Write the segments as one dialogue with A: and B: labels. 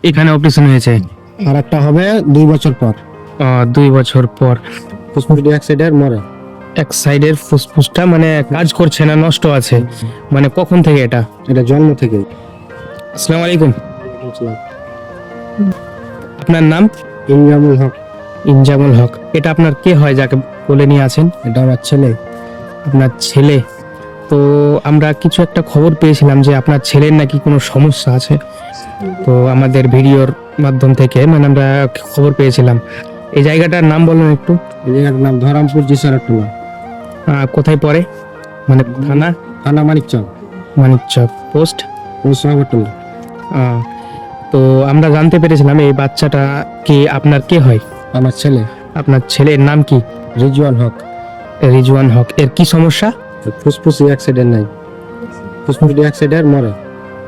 A: এখানে অপারেশন হয়েছে।
B: আর একটা হবে 2 বছর পর।
A: 2 বছর পর।
B: ফুসফুস এক সাইডের মরে।
A: এক সাইডের ফুসফুসটা মানে কাজ করছে না, নষ্ট আছে। মানে কখন থেকে এটা?
B: এটা জন্ম থেকে।
A: আসসালামু আলাইকুম। আপনার নাম?
B: ইনজামুল হক।
A: ইনজামুল হক। এটা আপনার কে হয় যাকে বলে নিয়ে আছেন?
B: এটা আমার ছেলে।
A: আপনার ছেলে? তো আমরা কিছু একটা খবর পেয়েছিলাম যে আপনার ছেলের নাকি কোনো সমস্যা আছে। তো আমাদের ভিডিওর মাধ্যম থেকে মানে আমরা খবর পেয়েছিলাম। এই জায়গাটার নাম বলুন একটু।
B: এই জায়গাটার নাম ধরামপুর জিসারটোলা।
A: কোথায় পড়ে? মানে থানা?
B: থানা মানিকচক।
A: মানিকচক। পোস্ট?
B: সাগরটোলা।
A: তো আমরা জানতে পেরেছিলাম এই বাচ্চাটা কি আপনার কে হয়?
B: আমার ছেলে।
A: আপনার ছেলের নাম কি?
B: রিজওয়ান হক।
A: রিজওয়ান হক। এর কি সমস্যা?
B: ফুসফুস এক সাইডের নাই। ফুসফুস এক সাইডের মরে।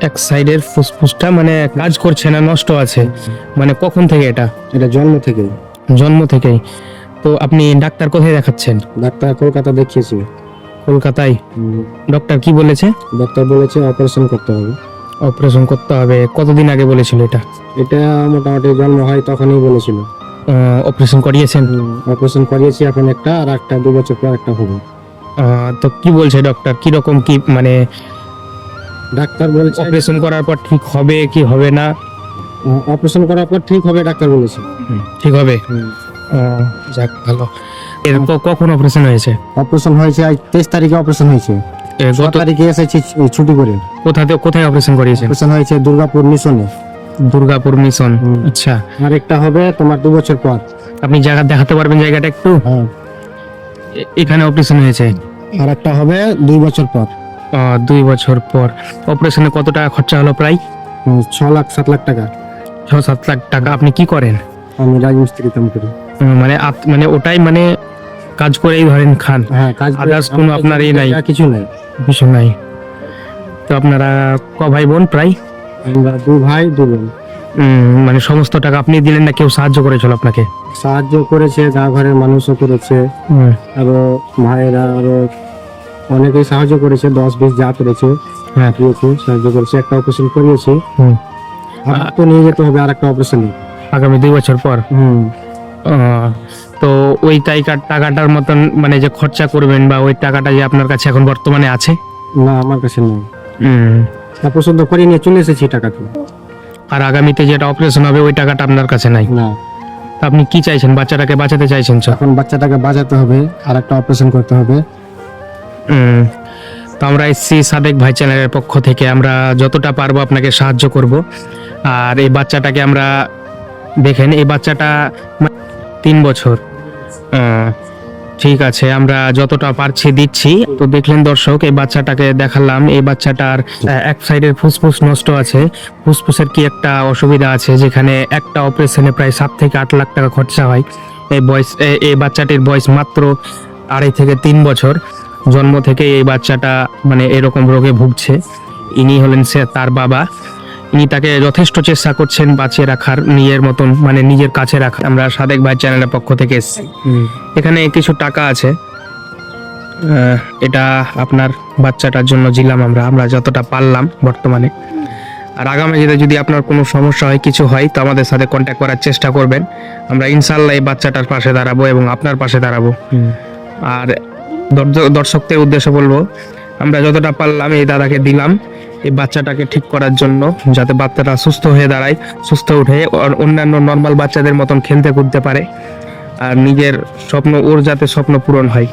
A: এক সাইডের ফুসফুসটা মানে কাজ করছে না, নষ্ট আছে। মানে কখন থেকে এটা?
B: এটা জন্ম থেকে।
A: জন্ম থেকেই। তো আপনি ডাক্তার কোথায় দেখাচ্ছেন?
B: ডাক্তার কলকাতা দেখিয়েছি।
A: কলকাতায়? ডক্টর কি বলেছে?
B: ডাক্তার বলেছে অপারেশন করতে হবে।
A: অপারেশন করতে হবে। কতদিন আগে বলেছিল এটা?
B: এটা মোটামুটি জন্ম হয় তখনই বলেছিল।
A: অপারেশন করিয়েছেন?
B: অপারেশন করিয়েছি, এখন একটা আর একটা 2 বছর পর একটা হবে।
A: তো কি বলছে ডক্টর? কি রকম কি মানে
B: ডাক্তার বলেছে
A: অপারেশন করার পর ঠিক হবে কি হবে না?
B: অপারেশন করার পর ঠিক হবে ডাক্তার বলেছে।
A: ঠিক হবে। যাক ভালো। এর কখন অপারেশন হয়েছে?
B: অপারেশন হয়েছে আজ 23 তারিখে অপারেশন হয়েছে।
A: গত
B: 7 তারিখে এসেছি ছুটি করে।
A: কোথায় অপারেশন করিয়েছেন?
B: অপারেশন হয়েছে দুর্গাপুর মিশনে।
A: দুর্গাপুর মিশন। আচ্ছা।
B: আর একটা হবে তোমার 2 বছর পর।
A: আপনি জায়গা দেখাতে পারবেন জায়গাটা একটু?
B: হ্যাঁ।
A: এখানে অপারেশন হয়েছে।
B: আর একটা হবে 2 বছর পর।
A: 2 বছর পর। অপারেশনে কত টাকা খরচা হলো প্রায়?
B: 6 লাখ 7 লাখ টাকা।
A: 6-7 লাখ টাকা। আপনি কি করেন?
B: আমি রাজমিস্ত্রি কাম করি।
A: মানে ওটাই মানে কাজ করেই ধরেন খান?
B: হ্যাঁ, কাজ
A: আদার্স কোনো আপনার এই নাই?
B: কিছু নাই।
A: কিছু নাই। তো আপনারা ভাই বোন প্রায়?
B: আমরা 2 ভাই 2 বোন।
A: মানে সমস্ত টাকা আপনি দিলেন না কেউ সাহায্য করেছিল আপনাকে?
B: সাহায্য করেছে, গা ঘরের মানুষও করেছে, আরো ভাইয়েরা আরো অনেকেই সাহায্য করেছে। 10-20 যা করেছে দিয়েছে, সাহায্য করেছে। একটা অপারেশন করিয়েছি। আর তো নিয়ে যেতে হবে আর একটা অপারেশনে
A: আগামী 2 বছর পর। তো ওই টাকাটার মতন মানে যে খরচা করবেন বা ওই টাকাটা যে আপনার কাছে এখন বর্তমানে আছে?
B: না, আমার কাছে নেই। অপারেশন তো করে নিয়ে চলে এসেছি টাকা তো।
A: আর আগামীতে যেটা অপারেশন হবে ওই টাকাটা আপনার কাছে নাই?
B: না।
A: তা আপনি কি চাইছেন? বাচ্চাটাকে বাঁচাতে চাইছেন?
B: এখন বাচ্চাটাকে বাঁচাতে হবে, আর একটা অপারেশন করতে হবে।
A: তো আমরা এসছি সাদেক ভাই চ্যানেলের পক্ষ থেকে, আমরা যতটা পারবো আপনাকে সাহায্য করব। আর এই বাচ্চাটাকে আমরা দেখেন, এই বাচ্চাটা 3 বছর। ঠিক আছে, আমরা যতটা পারছি দিচ্ছি। তো দেখলেন দর্শক, এই বাচ্চাটাকে দেখালাম। এই বাচ্চাটার এক সাইডের ফুসফুস নষ্ট আছে। ফুসফুসের কি একটা অসুবিধা আছে, যেখানে একটা অপারেশনে প্রায় 7 থেকে 8 লাখ টাকা খরচা হয়। এই বাচ্চাটির বয়স মাত্র 2.5 থেকে 3 বছর। জন্ম থেকে এই বাচ্চাটা মানে এরকম রোগে ভুগছে। ইনি হলেন তার বাবা। ইনি তাকে যথেষ্ট চেষ্টা করছেন বাঁচিয়ে রাখার, নিজের মতন মানে নিজের কাছে রাখা। আমরা সাদেক ভাই চ্যানেলের পক্ষ থেকে এসেছি। এখানে কিছু টাকা আছে, এটা আপনার বাচ্চাটার জন্য দিলাম আমরা যতটা পারলাম বর্তমানে। আর আগামী যদি আপনার কোনো সমস্যা হয়, কিছু হয়, তো আমাদের সাথে কন্ট্যাক্ট করার চেষ্টা করবেন। আমরা ইনশাল্লাহ এই বাচ্চাটার পাশে দাঁড়াবো এবং আপনার পাশে দাঁড়াবো। আর দর্শকদের উদ্দেশ্যে বলবো, আমরা যতটা পারলাম এই দাদাকে দিলাম এই বাচ্চাটাকে ঠিক করার জন্য, যাতে বাচ্চাটা সুস্থ হয়ে দাঁড়ায়, সুস্থ উঠে অন্যান্য নর্মাল বাচ্চাদের মতন খেলতে কুদতে পারে, আর নিজের স্বপ্ন, ওর যাতে স্বপ্ন পূরণ হয়।